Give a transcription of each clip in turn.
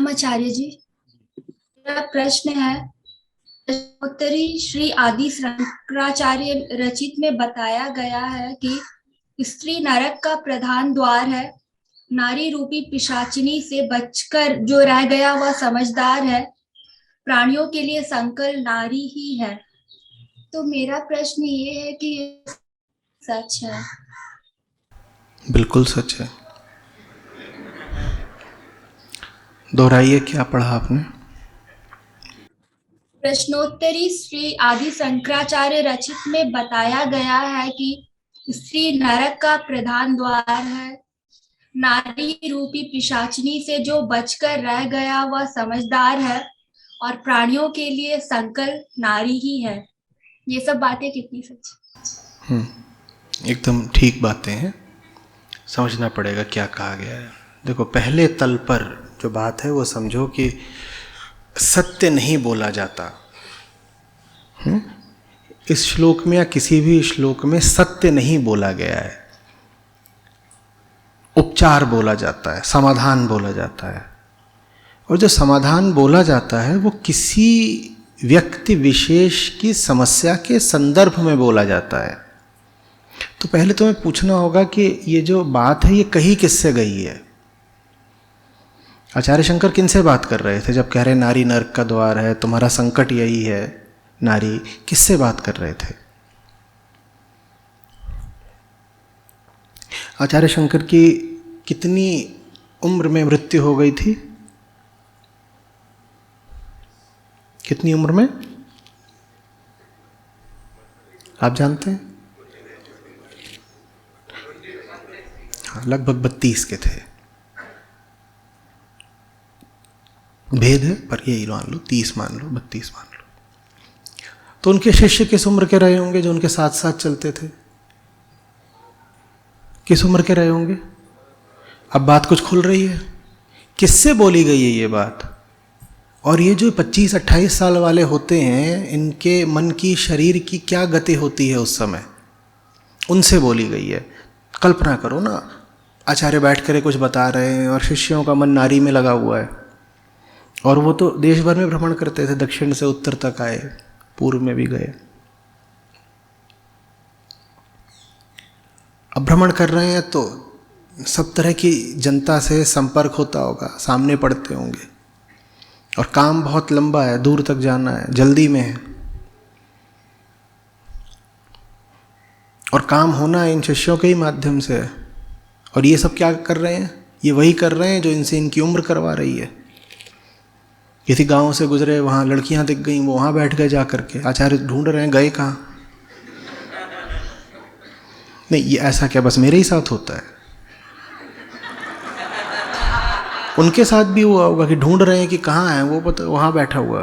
आचार्य जी, मेरा प्रश्न है। उत्तरी श्री आदि शंकराचार्य रचित में बताया गया है कि स्त्री नरक का प्रधान द्वार है। नारी रूपी पिशाचिनी से बचकर जो रह गया वह समझदार है। प्राणियों के लिए संकल नारी ही है। तो मेरा प्रश्न ये है कि सच है? बिल्कुल सच है। दोहराइए, क्या पढ़ा आपने? प्रश्नोत्तरी श्री आदि शंकराचार्य रचित में बताया गया है कि स्त्री नरक का प्रधान द्वार है। नारी रूपी पिशाचिनी से जो बचकर रह गया वह समझदार है और प्राणियों के लिए संकल नारी ही है। ये सब बातें कितनी सच? एकदम ठीक बातें हैं। समझना पड़ेगा क्या कहा गया है। देखो, पहले तल पर जो बात है वो समझो कि सत्य नहीं बोला जाता। इस श्लोक में या किसी भी श्लोक में सत्य नहीं बोला गया है। उपचार बोला जाता है, समाधान बोला जाता है। और जो समाधान बोला जाता है वो किसी व्यक्ति विशेष की समस्या के संदर्भ में बोला जाता है। तो पहले तुम्हें पूछना होगा कि ये जो बात है ये कही किससे गई है। आचार्य शंकर किनसे बात कर रहे थे जब कह रहे नारी नरक का द्वार है, तुम्हारा संकट यही है? नारी किससे बात कर रहे थे? आचार्य शंकर की कितनी उम्र में मृत्यु हो गई थी? कितनी उम्र में आप जानते हैं? हाँ, लगभग 32 के थे। भेद है पर यही मान लो, 30 मान लो, 32 मान लो। तो उनके शिष्य किस उम्र के रहे होंगे जो उनके साथ साथ चलते थे? किस उम्र के रहे होंगे? अब बात कुछ खुल रही है। किससे बोली गई है ये बात? और ये जो 25-28 साल वाले होते हैं, इनके मन की, शरीर की क्या गति होती है उस समय, उनसे बोली गई है। कल्पना करो ना, आचार्य बैठ कर कुछ बता रहे हैं और शिष्यों का मन नारी में लगा हुआ है। और वो तो देश भर में भ्रमण करते थे, दक्षिण से उत्तर तक आए, पूर्व में भी गए। अब भ्रमण कर रहे हैं तो सब तरह की जनता से संपर्क होता होगा, सामने पड़ते होंगे। और काम बहुत लंबा है, दूर तक जाना है, जल्दी में है। और काम होना इन शिष्यों के ही माध्यम से है। और ये सब क्या कर रहे हैं? ये वही कर रहे हैं जो इनसे इनकी उम्र करवा रही है। किसी गांव से गुजरे, वहाँ लड़कियां दिख गई, वो वहाँ बैठ गए जा करके। आचार्य ढूंढ रहे हैं, गए कहाँ? नहीं, ये ऐसा क्या बस मेरे ही साथ होता है? उनके साथ भी हुआ होगा कि ढूंढ रहे हैं कि कहाँ है वो, पता वहाँ बैठा हुआ।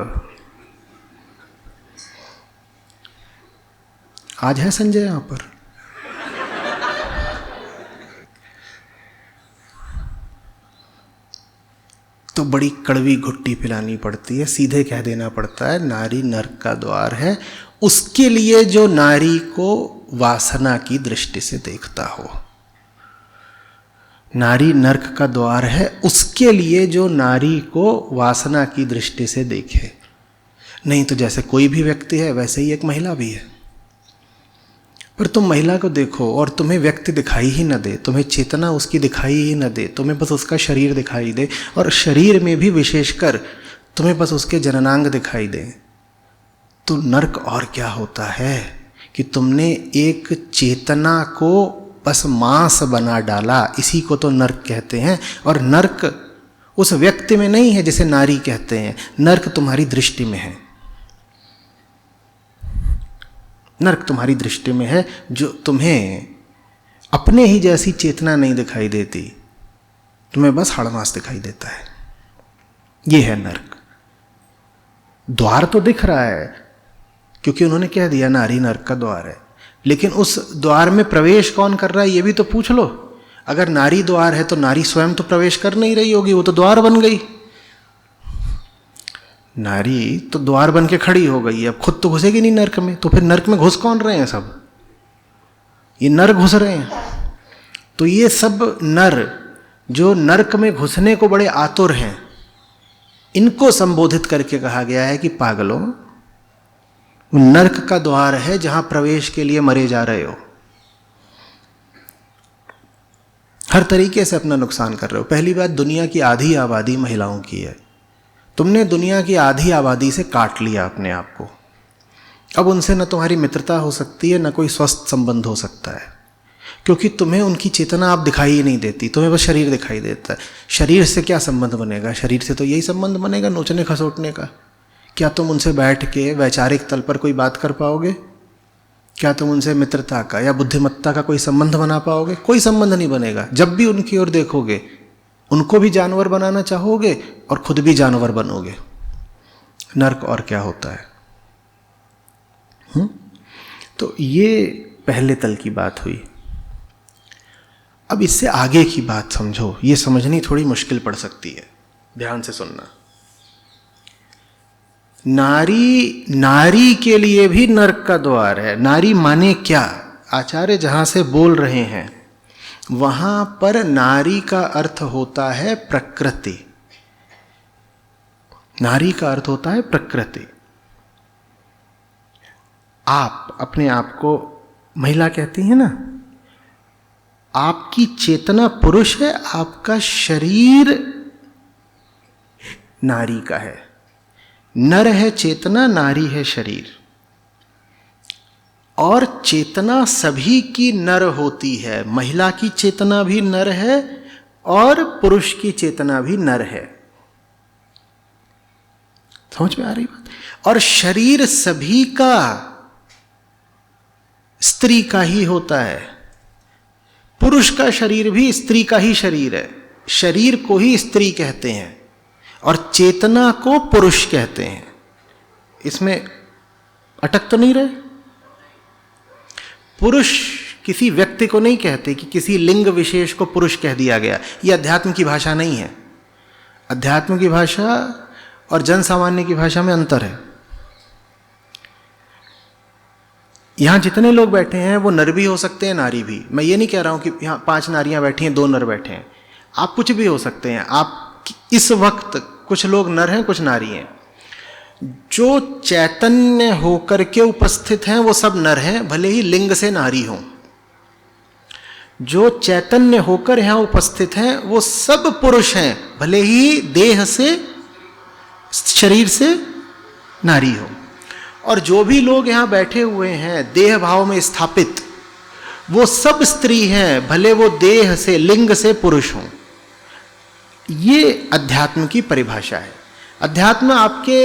आज है संजय यहाँ पर? तो बड़ी कड़वी घुट्टी पिलानी पड़ती है, सीधे कह देना पड़ता है नारी नरक का द्वार है, उसके लिए जो नारी को वासना की दृष्टि से देखता हो। नारी नरक का द्वार है उसके लिए जो नारी को वासना की दृष्टि से देखे। नहीं तो जैसे कोई भी व्यक्ति है वैसे ही एक महिला भी है। पर तुम महिला को देखो और तुम्हें व्यक्ति दिखाई ही न दे, तुम्हें चेतना उसकी दिखाई ही न दे, तुम्हें बस उसका शरीर दिखाई दे, और शरीर में भी विशेषकर तुम्हें बस उसके जननांग दिखाई दे, तो नरक और क्या होता है कि तुमने एक चेतना को बस मांस बना डाला। इसी को तो नरक कहते हैं। और नरक उस व्यक्ति में नहीं है जिसे नारी कहते हैं, नरक तुम्हारी दृष्टि में है। नरक तुम्हारी दृष्टि में है, जो तुम्हें अपने ही जैसी चेतना नहीं दिखाई देती, तुम्हें बस हड़मास दिखाई देता है। ये है नरक। द्वार तो दिख रहा है क्योंकि उन्होंने कह दिया नारी नरक का द्वार है, लेकिन उस द्वार में प्रवेश कौन कर रहा है ये भी तो पूछ लो। अगर नारी द्वार है तो नारी स्वयं तो प्रवेश कर नहीं रही होगी, वो तो द्वार बन गई। नारी तो द्वार बन के खड़ी हो गई, अब खुद तो घुसेगी नहीं नरक में, तो फिर नरक में घुस कौन रहे हैं? सब ये नर घुस रहे हैं। तो ये सब नर जो नरक में घुसने को बड़े आतुर हैं, इनको संबोधित करके कहा गया है कि पागलों, नरक का द्वार है जहां प्रवेश के लिए मरे जा रहे हो, हर तरीके से अपना नुकसान कर रहे हो। पहली बात, दुनिया की आधी आबादी महिलाओं की है। तुमने दुनिया की आधी आबादी से काट लिया अपने आप को। अब उनसे न तुम्हारी मित्रता हो सकती है, न कोई स्वस्थ संबंध हो सकता है, क्योंकि तुम्हें उनकी चेतना आप दिखाई ही नहीं देती, तुम्हें बस शरीर दिखाई देता है। शरीर से क्या संबंध बनेगा? शरीर से तो यही संबंध बनेगा नोचने खसोटने का। क्या तुम उनसे बैठ के वैचारिक तल पर कोई बात कर पाओगे? क्या तुम उनसे मित्रता का या बुद्धिमत्ता का कोई संबंध बना पाओगे? कोई संबंध नहीं बनेगा। जब भी उनकी ओर देखोगे, उनको भी जानवर बनाना चाहोगे और खुद भी जानवर बनोगे। नर्क और क्या होता है? तो ये पहले तल की बात हुई। अब इससे आगे की बात समझो, ये समझनी थोड़ी मुश्किल पड़ सकती है, ध्यान से सुनना। नारी के लिए भी नरक का द्वार है। नारी माने क्या? आचार्य जहां से बोल रहे हैं वहां पर नारी का अर्थ होता है प्रकृति। नारी का अर्थ होता है प्रकृति। आप अपने आप को महिला कहती हैं ना, आपकी चेतना पुरुष है, आपका शरीर नारी का है। नर है चेतना, नारी है शरीर। और चेतना सभी की नर होती है। महिला की चेतना भी नर है और पुरुष की चेतना भी नर है। समझ में आ रही बात? और शरीर सभी का स्त्री का ही होता है। पुरुष का शरीर भी स्त्री का ही शरीर है। शरीर को ही स्त्री कहते हैं और चेतना को पुरुष कहते हैं। इसमें अटक तो नहीं रहे? पुरुष किसी व्यक्ति को नहीं कहते कि किसी लिंग विशेष को पुरुष कह दिया गया। यह अध्यात्म की भाषा नहीं है। अध्यात्म की भाषा और जन सामान्य की भाषा में अंतर है। यहां जितने लोग बैठे हैं वो नर भी हो सकते हैं, नारी भी। मैं ये नहीं कह रहा हूं कि यहां 5 नारियां बैठी हैं, 2 नर बैठे हैं। आप कुछ भी हो सकते हैं। आप इस वक्त कुछ लोग नर हैं, कुछ नारी हैं। जो चैतन्य होकर के उपस्थित हैं वो सब नर हैं, भले ही लिंग से नारी हों। जो चैतन्य होकर यहां उपस्थित हैं वो सब पुरुष हैं, भले ही देह से, शरीर से नारी हो। और जो भी लोग यहां बैठे हुए हैं देह भाव में स्थापित, वो सब स्त्री हैं, भले वो देह से, लिंग से पुरुष हों। ये अध्यात्म की परिभाषा है। अध्यात्म आपके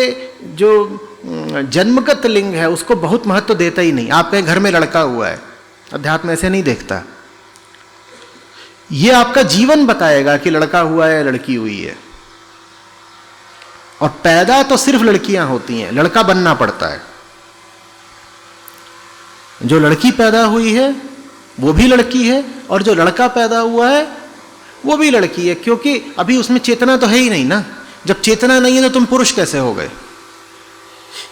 जो जन्मगत लिंग है उसको बहुत महत्व देता ही नहीं। आपके घर में लड़का हुआ है, अध्यात्म ऐसे नहीं देखता। ये आपका जीवन बताएगा कि लड़का हुआ है, लड़की हुई है। और पैदा तो सिर्फ लड़कियां होती हैं, लड़का बनना पड़ता है। जो लड़की पैदा हुई है वो भी लड़की है, और जो लड़का पैदा हुआ है वो भी लड़की है, क्योंकि अभी उसमें चेतना तो है ही नहीं ना। जब चेतना नहीं है तो तुम पुरुष कैसे हो गए?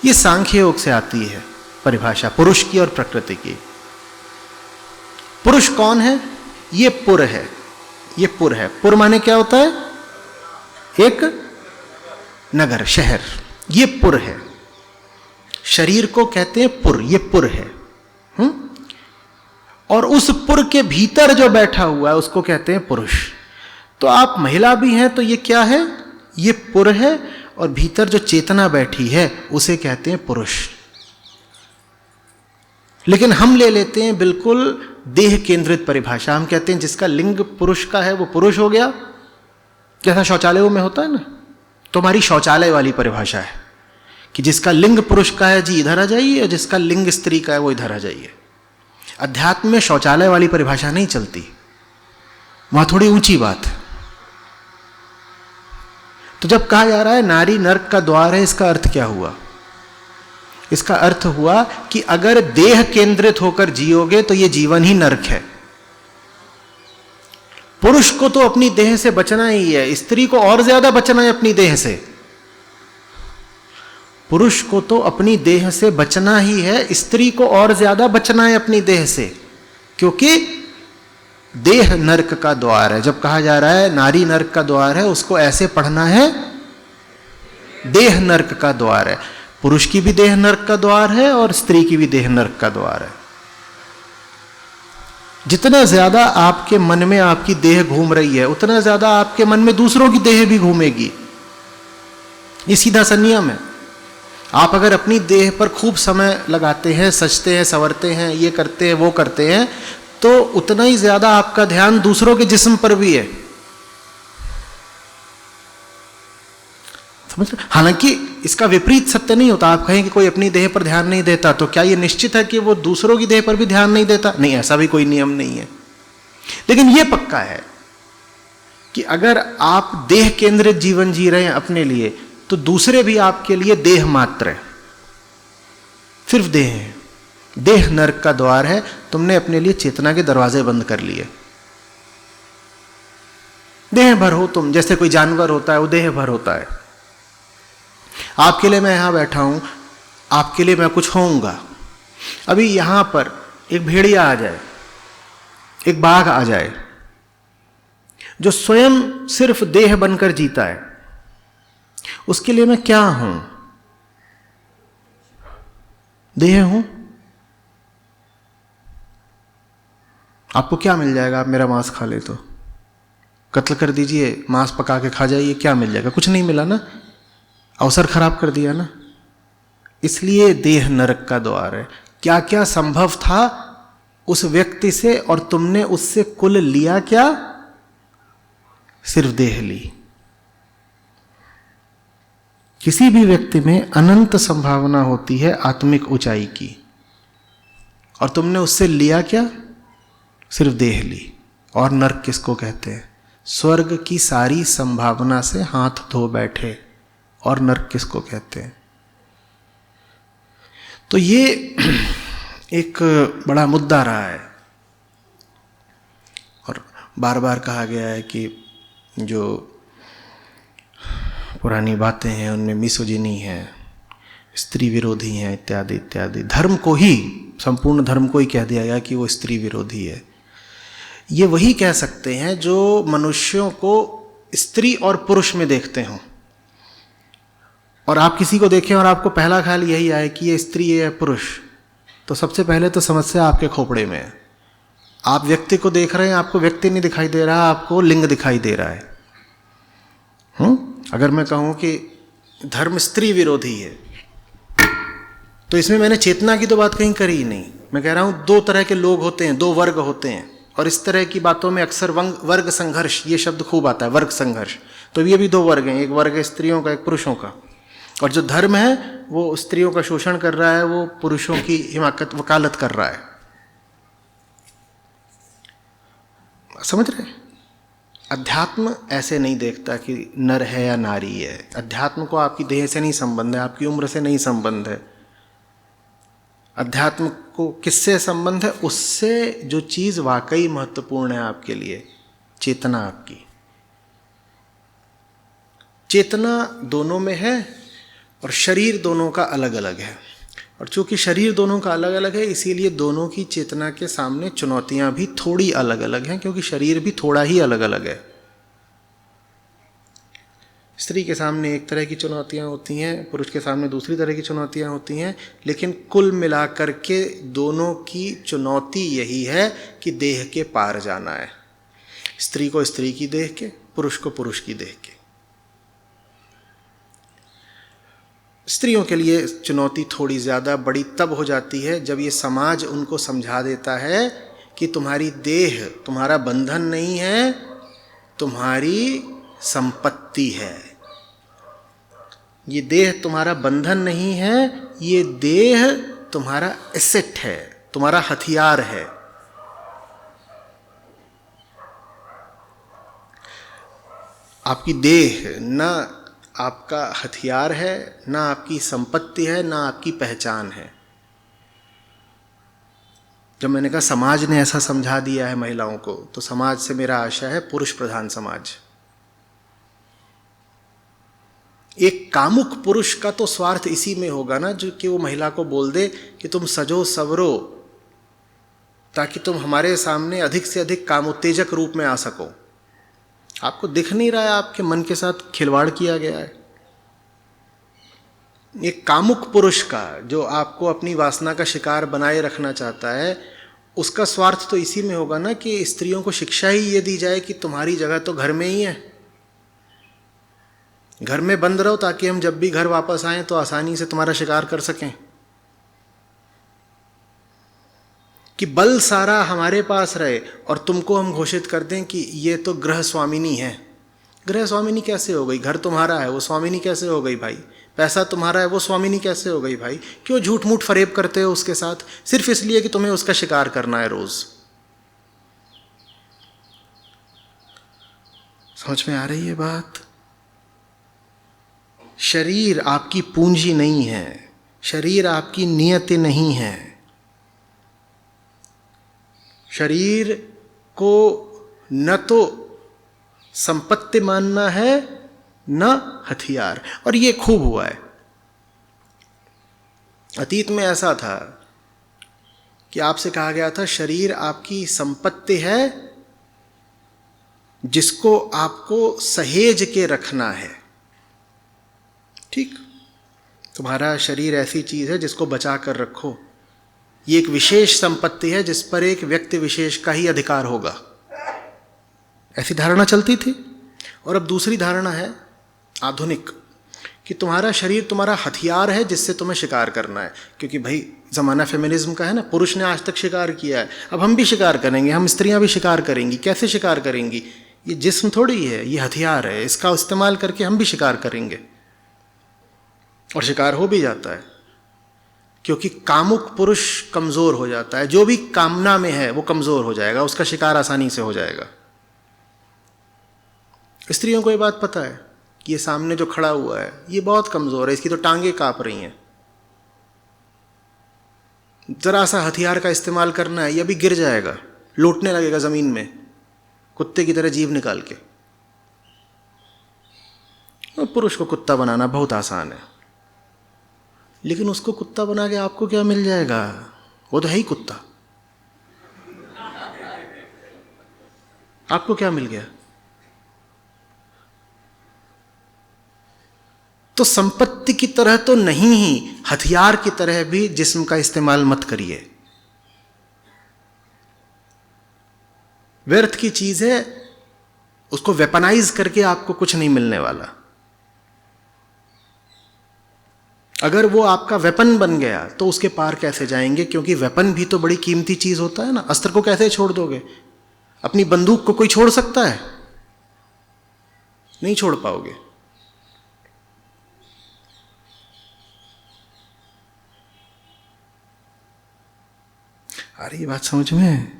ये सांख्य योग से आती है परिभाषा पुरुष की और प्रकृति की। पुरुष कौन है? ये पुर है। ये पुर है। पुर माने क्या होता है? एक नगर, शहर। ये पुर है। शरीर को कहते हैं पुर, ये पुर है। और उस पुर के भीतर जो बैठा हुआ है उसको कहते हैं पुरुष। तो आप महिला भी हैं तो ये क्या है? ये पुर है, और भीतर जो चेतना बैठी है उसे कहते हैं पुरुष। लेकिन हम ले लेते हैं बिल्कुल देह केंद्रित परिभाषा। हम कहते हैं जिसका लिंग पुरुष का है वो पुरुष हो गया, जैसा शौचालयों में होता है ना। तुम्हारी शौचालय वाली परिभाषा है कि जिसका लिंग पुरुष का है जी इधर आ जाइए, और जिसका लिंग स्त्री का है वो इधर आ जाइए। अध्यात्म में शौचालय वाली परिभाषा नहीं चलती, वहां थोड़ी ऊंची बात है। तो जब कहा जा रहा है नारी नरक का द्वार है, इसका अर्थ क्या हुआ? इसका अर्थ हुआ कि अगर देह केंद्रित होकर जियोगे तो ये जीवन ही नरक है। पुरुष को तो अपनी देह से बचना ही है, स्त्री को और ज्यादा बचना है अपनी देह से। पुरुष को तो अपनी देह से बचना ही है, स्त्री को और ज्यादा बचना है अपनी देह से, क्योंकि देह नरक का द्वार है। जब कहा जा रहा है नारी नरक का द्वार है, उसको ऐसे पढ़ना है देह नरक का द्वार है। पुरुष की भी देह नरक का द्वार है और स्त्री की भी देह नरक का द्वार है। जितना ज्यादा आपके मन में आपकी देह घूम रही है, उतना ज्यादा आपके मन में दूसरों की देह भी घूमेगी। ये सीधा सा नियम है। आप अगर अपनी देह पर खूब समय लगाते हैं, सजते हैं, संवरते हैं, ये करते हैं, वो करते हैं, तो उतना ही ज्यादा आपका ध्यान दूसरों के जिस्म पर भी है। समझ रहे? हालांकि इसका विपरीत सत्य नहीं होता। आप कहें कि कोई अपनी देह पर ध्यान नहीं देता, तो क्या यह निश्चित है कि वो दूसरों की देह पर भी ध्यान नहीं देता? नहीं, ऐसा भी कोई नियम नहीं है। लेकिन यह पक्का है कि अगर आप देह केंद्रित जीवन जी रहे हैं अपने लिए, तो दूसरे भी आपके लिए देह मात्र है, सिर्फ देह है। देह नरक का द्वार है। तुमने अपने लिए चेतना के दरवाजे बंद कर लिए। देह भर हो तुम, जैसे कोई जानवर होता है वो देह भर होता है। आपके लिए मैं यहां बैठा हूं, आपके लिए मैं कुछ होऊंगा। अभी यहां पर एक भेड़िया आ जाए, एक बाघ आ जाए, जो स्वयं सिर्फ देह बनकर जीता है, उसके लिए मैं क्या हूं? देह हूं। आपको क्या मिल जाएगा? आप मेरा मांस खा ले तो कत्ल कर दीजिए, मांस पका के खा जाइए, क्या मिल जाएगा? कुछ नहीं मिला ना, अवसर खराब कर दिया ना। इसलिए देह नरक का द्वार है। क्या क्या संभव था उस व्यक्ति से, और तुमने उससे कुल लिया क्या? सिर्फ देह ली। किसी भी व्यक्ति में अनंत संभावना होती है आत्मिक ऊंचाई की, और तुमने उससे लिया क्या? सिर्फ देह ली। और नरक किसको कहते हैं? स्वर्ग की सारी संभावना से हाथ धो बैठे। और नरक किसको कहते हैं? तो ये एक बड़ा मुद्दा रहा है, और बार बार कहा गया है कि जो पुरानी बातें हैं उनमें मिसोजिनी है, स्त्री विरोधी हैं, इत्यादि इत्यादि। धर्म को ही, संपूर्ण धर्म को ही कह दिया गया कि वो स्त्री विरोधी है। ये वही कह सकते हैं जो मनुष्यों को स्त्री और पुरुष में देखते हों। और आप किसी को देखें और आपको पहला ख्याल यही आए कि ये स्त्री है, पुरुष, तो सबसे पहले तो समस्या आपके खोपड़े में है। आप व्यक्ति को देख रहे हैं, आपको व्यक्ति नहीं दिखाई दे रहा, आपको लिंग दिखाई दे रहा है। अगर मैं कहूं कि धर्म स्त्री विरोधी है, तो इसमें मैंने चेतना की तो बात कहीं करी ही नहीं। मैं कह रहा हूं दो तरह के लोग होते हैं, दो वर्ग होते हैं, और इस तरह की बातों में अक्सर वर्ग संघर्ष, ये शब्द खूब आता है, वर्ग संघर्ष। तो ये भी दो वर्ग हैं, एक वर्ग है स्त्रियों का, एक पुरुषों का। और जो धर्म है वो स्त्रियों का शोषण कर रहा है, वो पुरुषों की हिमाकत, वकालत कर रहा है। समझ रहे? अध्यात्म ऐसे नहीं देखता कि नर है या नारी है। अध्यात्म को आपकी देह से नहीं संबंध है, आपकी उम्र से नहीं संबंध है। अध्यात्म को किससे संबंध है? उससे जो चीज वाकई महत्वपूर्ण है आपके लिए, चेतना आपकी। चेतना दोनों में है और शरीर दोनों का अलग अलग है। और चूंकि शरीर दोनों का अलग अलग है, इसीलिए दोनों की चेतना के सामने चुनौतियां भी थोड़ी अलग अलग हैं, क्योंकि शरीर भी थोड़ा ही अलग अलग है। स्त्री के सामने एक तरह की चुनौतियां होती हैं, पुरुष के सामने दूसरी तरह की चुनौतियां होती हैं, लेकिन कुल मिलाकर के दोनों की चुनौती यही है कि देह के पार जाना है। स्त्री को स्त्री की देह के, पुरुष को पुरुष की देह के। स्त्रियों के लिए चुनौती थोड़ी ज़्यादा बड़ी तब हो जाती है जब ये समाज उनको समझा देता है कि तुम्हारी देह तुम्हारा बंधन नहीं है, तुम्हारी संपत्ति है। ये देह तुम्हारा बंधन नहीं है, ये देह तुम्हारा एसेट है, तुम्हारा हथियार है। आपकी देह ना आपका हथियार है, ना आपकी संपत्ति है, ना आपकी पहचान है। जब मैंने कहा समाज ने ऐसा समझा दिया है महिलाओं को, तो समाज से मेरा आशय है पुरुष प्रधान समाज। एक कामुक पुरुष का तो स्वार्थ इसी में होगा ना, जो कि वो महिला को बोल दे कि तुम सजो सवरो, ताकि तुम हमारे सामने अधिक से अधिक कामोत्तेजक रूप में आ सको। आपको दिख नहीं रहा है आपके मन के साथ खिलवाड़ किया गया है। ये कामुक पुरुष का, जो आपको अपनी वासना का शिकार बनाए रखना चाहता है, उसका स्वार्थ तो इसी में होगा ना कि स्त्रियों को शिक्षा ही ये दी जाए कि तुम्हारी जगह तो घर में ही है, घर में बंद रहो ताकि हम जब भी घर वापस आएं तो आसानी से तुम्हारा शिकार कर सकें, कि बल सारा हमारे पास रहे और तुमको हम घोषित कर दें कि ये तो गृह स्वामिनी है। गृह स्वामिनी कैसे हो गई? घर तुम्हारा है, वो स्वामिनी कैसे हो गई भाई? पैसा तुम्हारा है, वो स्वामिनी कैसे हो गई भाई? क्यों झूठ मूठ फरेब करते हो उसके साथ, सिर्फ इसलिए कि तुम्हें उसका शिकार करना है रोज? समझ में आ रही है बात? शरीर आपकी पूंजी नहीं है, शरीर आपकी नियति नहीं है। शरीर को न तो संपत्ति मानना है न हथियार। और ये खूब हुआ है, अतीत में ऐसा था कि आपसे कहा गया था शरीर आपकी संपत्ति है जिसको आपको सहेज के रखना है। ठीक, तुम्हारा शरीर ऐसी चीज है जिसको बचा कर रखो, ये एक विशेष संपत्ति है जिस पर एक व्यक्ति विशेष का ही अधिकार होगा, ऐसी धारणा चलती थी। और अब दूसरी धारणा है आधुनिक, कि तुम्हारा शरीर तुम्हारा हथियार है जिससे तुम्हें शिकार करना है। क्योंकि भाई जमाना फेमिनिज्म का है ना, पुरुष ने आज तक शिकार किया है, अब हम भी शिकार करेंगे, हम स्त्रियां भी शिकार करेंगी। कैसे शिकार करेंगी? ये जिस्म थोड़ी है, ये हथियार है, इसका इस्तेमाल करके हम भी शिकार करेंगे। और शिकार हो भी जाता है, क्योंकि कामुक पुरुष कमजोर हो जाता है, जो भी कामना में है वो कमजोर हो जाएगा, उसका शिकार आसानी से हो जाएगा। स्त्रियों को ये बात पता है कि ये सामने जो खड़ा हुआ है ये बहुत कमजोर है, इसकी तो टांगें कांप रही हैं, जरा सा हथियार का इस्तेमाल करना है, ये भी गिर जाएगा, लौटने लगेगा जमीन में कुत्ते की तरह जीभ निकाल के। और पुरुष को कुत्ता बनाना बहुत आसान है, लेकिन उसको कुत्ता बना के आपको क्या मिल जाएगा? वो तो है ही कुत्ता, आपको क्या मिल गया? तो संपत्ति की तरह तो नहीं ही, हथियार की तरह भी जिस्म का इस्तेमाल मत करिए। व्यर्थ की चीज है, उसको वेपनाइज करके आपको कुछ नहीं मिलने वाला। अगर वो आपका वेपन बन गया तो उसके पार कैसे जाएंगे? क्योंकि वेपन भी तो बड़ी कीमती चीज होता है ना। अस्त्र को कैसे छोड़ दोगे? अपनी बंदूक को कोई छोड़ सकता है? नहीं छोड़ पाओगे। आ रही बात समझ में?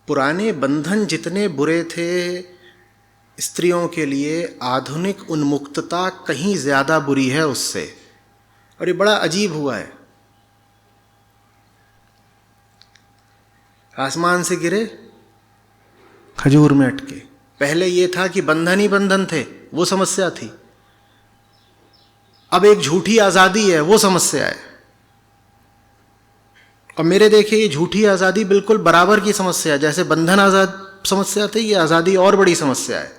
पुराने बंधन जितने बुरे थे स्त्रियों के लिए, आधुनिक उन्मुक्तता कहीं ज्यादा बुरी है उससे। और ये बड़ा अजीब हुआ है, आसमान से गिरे खजूर में अटके। पहले ये था कि बंधन ही बंधन थे, वो समस्या थी। अब एक झूठी आजादी है, वो समस्या है। और मेरे देखिए ये झूठी आजादी बिल्कुल बराबर की समस्या है। जैसे बंधन आजाद समस्या थी, ये आजादी और बड़ी समस्या है।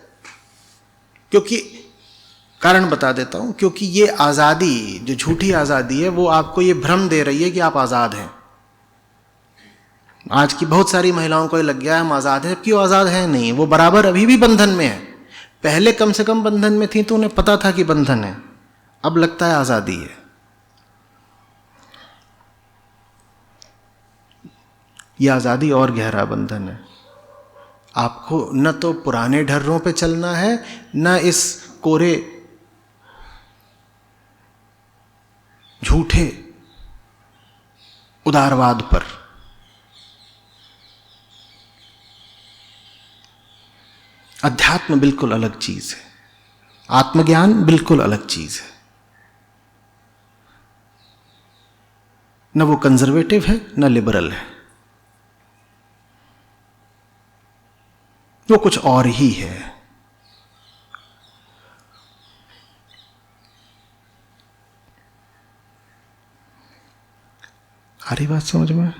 क्योंकि कारण बता देता हूं, क्योंकि ये आजादी जो झूठी आजादी है वो आपको ये भ्रम दे रही है कि आप आजाद हैं। आज की बहुत सारी महिलाओं को ये लग गया है हम आजाद हैं, क्यों आजाद है? नहीं, वो बराबर अभी भी बंधन में है। पहले कम से कम बंधन में थी तो उन्हें पता था कि बंधन है, अब लगता है आजादी है। यह आजादी और गहरा बंधन है। आपको न तो पुराने ढर्रों पे चलना है, न इस कोरे झूठे उदारवाद पर। अध्यात्म बिल्कुल अलग चीज है, आत्मज्ञान बिल्कुल अलग चीज है। न वो कंजर्वेटिव है न लिबरल है, वो कुछ और ही है। आ रही बात समझ में?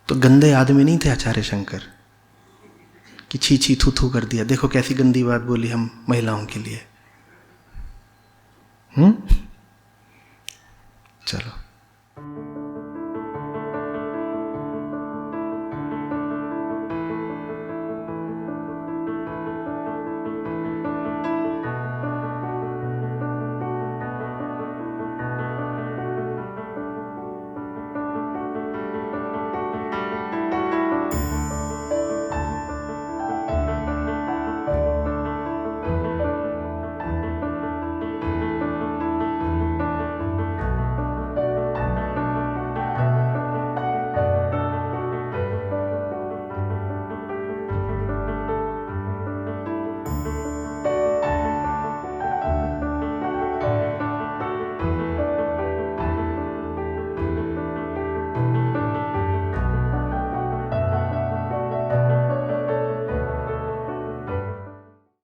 तो गंदे आदमी नहीं थे आचार्य शंकर कि छी छी थू थू कर दिया, देखो कैसी गंदी बात बोली हम महिलाओं के लिए। चलो।